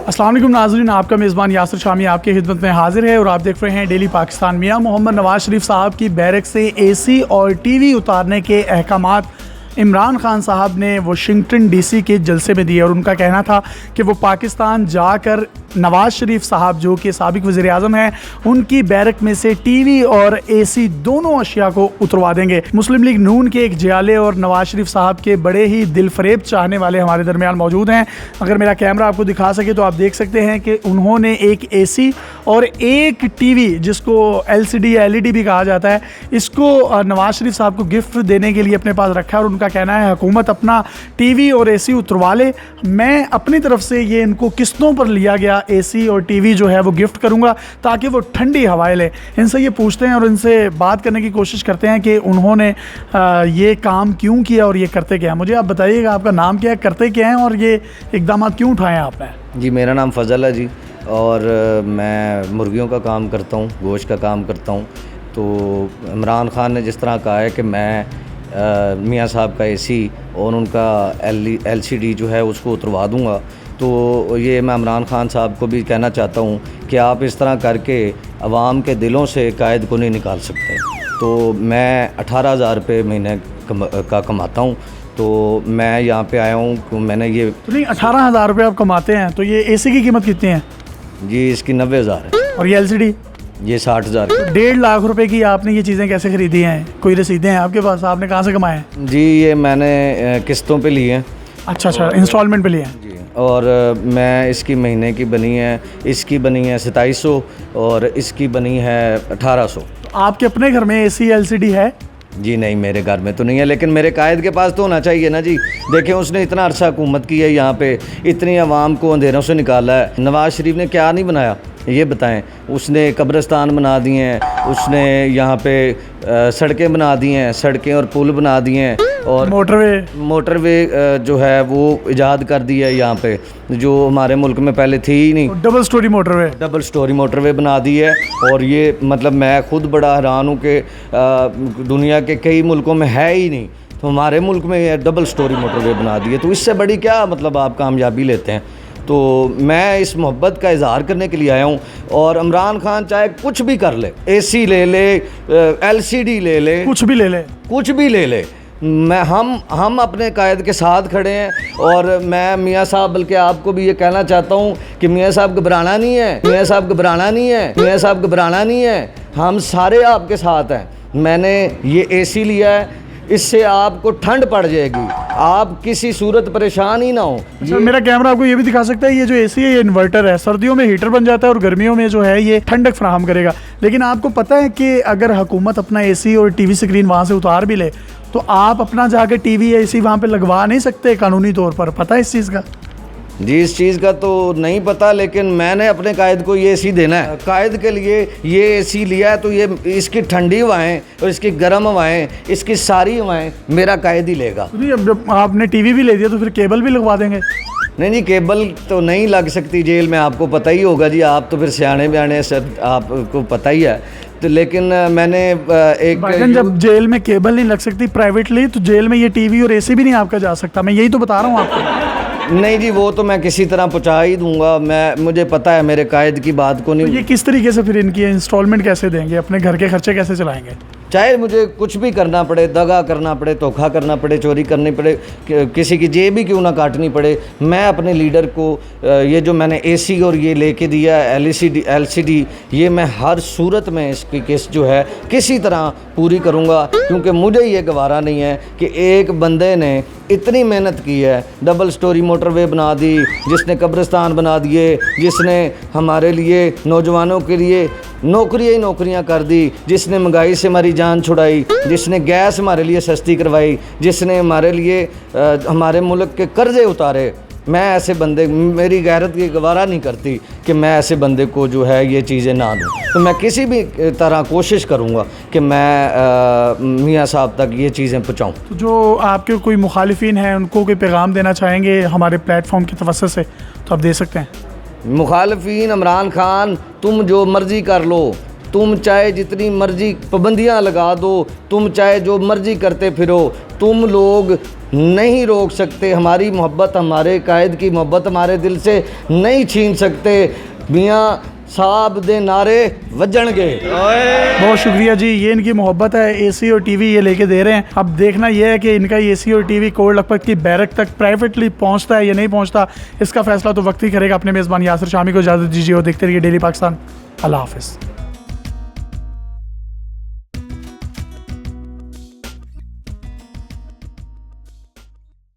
अस्सलाम वालेकुम नाज़रीन, आपका मेज़बान यासिर शामी आपकी खिदमत में हाजिर है और आप देख रहे हैं डेली पाकिस्तान। मियां मोहम्मद नवाज शरीफ साहब की बैरक से एसी और टीवी उतारने के अहकामात इमरान खान साहब ने वाशिंगटन डीसी के जलसे में दिए और उनका कहना था कि वो पाकिस्तान जाकर नवाज शरीफ साहब जो कि साबिक वज़ीर आज़म हैं उनकी बैरक में से टीवी और एसी दोनों अशिया को उतरवा देंगे। मुस्लिम लीग नून के एक जियाले और नवाज शरीफ साहब के बड़े ही दिल फरेब चाहने वाले हमारे दरमियान मौजूद हैं। अगर मेरा कैमरा आपको दिखा सके तो आप देख सकते हैं कि उन्होंने एक एसी और एक टीवी जिसको LCD या LED भी कहा जाता है, इसको नवाज शरीफ साहब को गिफ्ट देने के लिए अपने पास रखा है और उनका कहना है हुकूमत अपना टीवी और एसी उतरवा ले, मैं अपनी तरफ से ये इनको किस्तों पर लिया गया एसी और टीवी जो है वो गिफ्ट करूंगा ताकि वो ठंडी हवाएं ले। इनसे ये पूछते हैं और इनसे बात करने की कोशिश करते हैं कि उन्होंने ये काम क्यों किया और ये करते क्या हैं। मुझे आप बताइएगा, आपका नाम क्या है, करते क्या हैं और ये इकदाम क्यों उठाए हैं आपने? जी, मेरा नाम फ़ज़ल है जी, और मैं मुर्गियों का काम करता हूँ, गोश्त का काम करता हूँ। तो इमरान खान ने जिस तरह कहा है कि मैं मियाँ साहब का एसी और उनका LCD जो है उसको उतरवा दूँगा, तो ये मैं इमरान खान साहब को भी कहना चाहता हूँ कि आप इस तरह करके अवाम के दिलों से कायद को नहीं निकाल सकते। तो मैं 18,000 रुपये महीने का कमाता हूँ, तो मैं यहाँ पे आया हूँ। मैंने ये तो नहीं, 18,000 रुपये आप कमाते हैं, तो ये एसी की कीमत कितनी है? जी, इसकी 90,000 है और ये LCD ये 60,000। 1.5 लाख रुपए की आपने ये चीज़ें कैसे खरीदी हैं? कोई रसीदें हैं आपके पास? आपने कहाँ से कमाए हैं? जी, ये मैंने किस्तों पे लिए हैं। अच्छा, इंस्टॉलमेंट पे लिए हैं जी। और मैं इसकी महीने की बनी है, इसकी बनी है 2700 और इसकी बनी है 1800। तो आपके अपने घर में एसी LCD है? जी नहीं, मेरे घर में तो नहीं है, लेकिन मेरे कायद के पास तो होना चाहिए ना जी। देखें, उसने इतना अरसा हुकूमत की है यहाँ पे, इतनी आवाम को अंधेरों से निकाला है। नवाज़ शरीफ ने क्या नहीं बनाया ये बताएं? उसने कब्रिस्तान बना दिए हैं, उसने यहाँ पे सड़कें बना दी हैं, सड़कें और पुल बना दिए हैं, और मोटरवे जो है वो इजाद कर दी है यहाँ पे, जो हमारे मुल्क में पहले थी ही नहीं। डबल स्टोरी मोटरवे बना दी है। और ये मतलब मैं खुद बड़ा हैरान हूँ कि दुनिया के कई मुल्कों में है ही नहीं, तो हमारे मुल्क में ये डबल स्टोरी मोटरवे बना दी है। तो इससे बड़ी क्या मतलब आप कामयाबी लेते हैं? तो मैं इस मोहब्बत का इजहार करने के लिए आया हूँ। और इमरान खान चाहे कुछ भी कर ले, एसी ले ले, LCD ले ले, कुछ भी ले ले, हम अपने कायद के साथ खड़े हैं। और मैं मियाँ साहब, बल्कि आपको भी ये कहना चाहता हूँ कि मियाँ साहब घबराना नहीं है, हम सारे आपके साथ हैं। मैंने ये एसी लिया है, इससे आपको ठंड पड़ जाएगी, आप किसी सूरत परेशान ही ना हो। अच्छा, मेरा कैमरा आपको ये भी दिखा सकता है, ये जो एसी है ये इन्वर्टर है, सर्दियों में हीटर बन जाता है और गर्मियों में जो है ये ठंडक फराहम करेगा। लेकिन आपको पता है कि अगर हुकूमत अपना एसी और टीवी स्क्रीन वहाँ से उतार भी ले तो आप अपना जाके टीवी या एसी वहाँ पे लगवा नहीं सकते कानूनी तौर पर? पता है इस चीज़ का? जी, इस चीज़ का तो नहीं पता, लेकिन मैंने अपने कायद को ये एसी देना है। कायद के लिए ये एसी लिया है, तो ये इसकी ठंडी हवाएं और इसकी गर्म हवाएं, इसकी सारी हवाएं मेरा कायद ही लेगा। तो नहीं, अब आपने टीवी भी ले दिया तो फिर केबल भी लगवा देंगे? नहीं जी, केबल तो नहीं लग सकती जेल में, आपको पता ही होगा जी, आप तो फिर सियाने बयाने सर, आपको पता ही है। तो लेकिन मैंने एक जब जेल में केबल नहीं लग सकती प्राइवेटली, तो जेल में ये टीवी और एसी भी नहीं आपका जा सकता। मैं यही तो बता रहा हूँ आपको। नहीं जी, वो तो मैं किसी तरह पहुँचा ही दूंगा। मुझे पता है मेरे कायद की बात को नहीं। तो ये किस तरीके से फिर इनकी इंस्टॉलमेंट कैसे देंगे, अपने घर के खर्चे कैसे चलाएंगे? चाहे मुझे कुछ भी करना पड़े, दगा करना पड़े, धोखा करना पड़े, चोरी करनी पड़े, किसी की जेब भी क्यों ना काटनी पड़े, मैं अपने लीडर को ये जो मैंने एसी और ये लेके दिया LCD ये मैं हर सूरत में इसकी किस्त जो है किसी तरह पूरी करूँगा। क्योंकि मुझे ये गवारा नहीं है कि एक बंदे ने इतनी मेहनत की है, डबल स्टोरी मोटरवे बना दी, जिसने कब्रिस्तान बना दिए, जिसने हमारे लिए नौजवानों के लिए नौकरियाँ कर दी, जिसने महंगाई से हमारी जान छुड़ाई, जिसने गैस हमारे लिए सस्ती करवाई, जिसने हमारे लिए हमारे मुल्क के कर्जे उतारे। मैं ऐसे बंदे, मेरी गैरत की गवारा नहीं करती कि मैं ऐसे बंदे को जो है ये चीज़ें ना दूँ। तो मैं किसी भी तरह कोशिश करूँगा कि मैं मियाँ साहब तक ये चीज़ें पहुँचाऊँ। तो जो आपके कोई मुखालिफिन हैं उनको कोई पैगाम देना चाहेंगे हमारे प्लेटफॉर्म की तवज्जो से, तो आप दे सकते हैं। मुखालिफिन, इमरान खान तुम जो मर्ज़ी कर लो, तुम चाहे जितनी मर्जी पाबंदियां लगा दो, तुम चाहे जो मर्जी करते फिरो, तुम लोग नहीं रोक सकते हमारी मोहब्बत, हमारे कायद की मोहब्बत हमारे दिल से नहीं छीन सकते। मियाँ साहब दे नारे वजणगे। बहुत शुक्रिया जी, ये इनकी मोहब्बत है। एसी और टीवी ये लेके दे रहे हैं। अब देखना ये है कि इनका एसी और टीवी कोट लखपत की बैरक तक प्राइवेटली पहुंचता है या नहीं पहुंचता, इसका फैसला तो वक्त ही करेगा। अपने मेज़बान यासिर शामी को इजाज़त दीजिए और देखते रहिए डेली पाकिस्तान। अल्लाह हाफिज़।